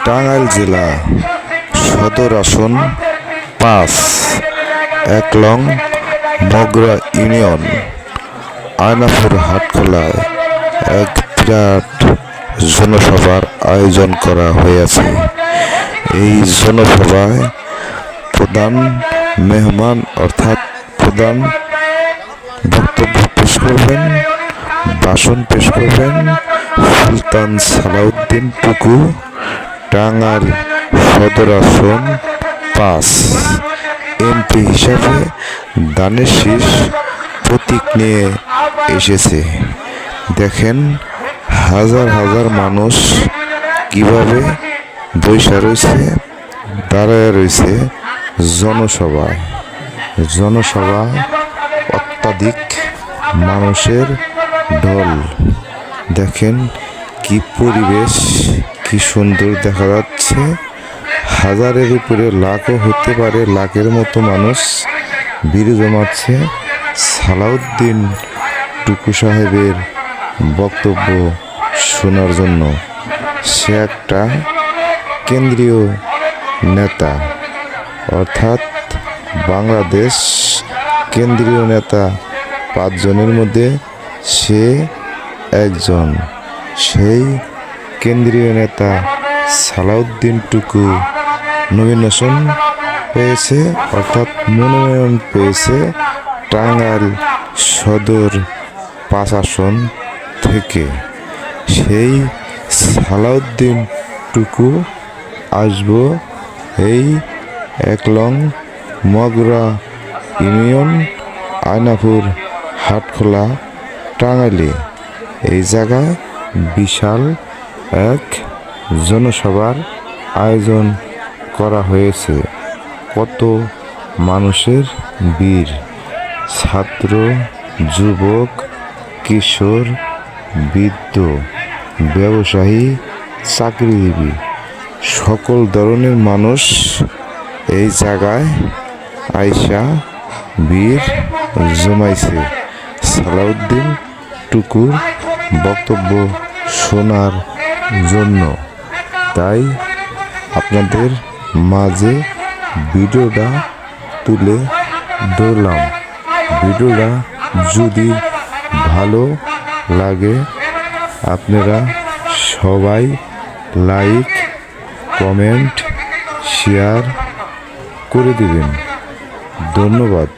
টাঙ্গাইল জেলা সদর আসন ৫ ১ নং মগরা ইউনিয়ন আয়নাপুর হাটখোলায় এক বিরাট জনসভার আয়োজন করা হয়েছে। এই জনসভায় প্রধান মেহমান অর্থাৎ প্রধান বক্তব্য পেশ করবেন, ভাষণ পেশ করবেন সুলতান সালাউদ্দিন টুকু, টাঙ্গাইল সদর আসন ৫ এমপি হিসাবে দানের শীষ প্রতীক নিয়ে এসেছে। দেখেন হাজার হাজার মানুষ কিভাবে বৈশা রয়েছে, দাঁড়ায় রয়েছে জনসভায় অত্যাধিক মানুষের ঢল। দেখেন কি পরিবেশ, কি সুন্দর দেখা যাচ্ছে। হাজারের উপরে লাখও হতে পারে, লাখের মতো মানুষ ভিড় জমাচ্ছে সালাউদ্দিন টুকু সাহেবের বক্তব্য শোনার জন্য। সে একটা কেন্দ্রীয় নেতা, অর্থাৎ বাংলাদেশ কেন্দ্রীয় নেতা ৫ জনের মধ্যে সে একজন। সেই কেন্দ্রীয় নেতা সালাউদ্দিন টুকু নমিনেশন পেয়েছে, অর্থাৎ মনোনয়ন পেয়েছে টাঙ্গাইল সদর ৫ আসন থেকে। সেই সালাউদ্দিন টুকু আসবো এই ১ নং মগরা ইউনিয়ন আয়নাপুর হাটখোলা টাঙ্গাইলে। এই জায়গায় বিশাল এক জনসভার আয়োজন করা হয়েছে। কত মানুষের ভিড়, ছাত্র, যুবক, কিশোর, বৃদ্ধ, ব্যবসায়ী, চাকরিজীবী, সকল ধরনের মানুষ এই জায়গায় আইসা ভিড় জমাইছে সালাউদ্দিন টুকুর বক্তব্য শোনার জন্য। তাই আপনাদের মাঝে ভিডিওটা তুলে ধরলাম। ভিডিওটা যদি ভালো লাগে আপনারা সবাই লাইক, কমেন্ট, শেয়ার করে দিবেন। ধন্যবাদ।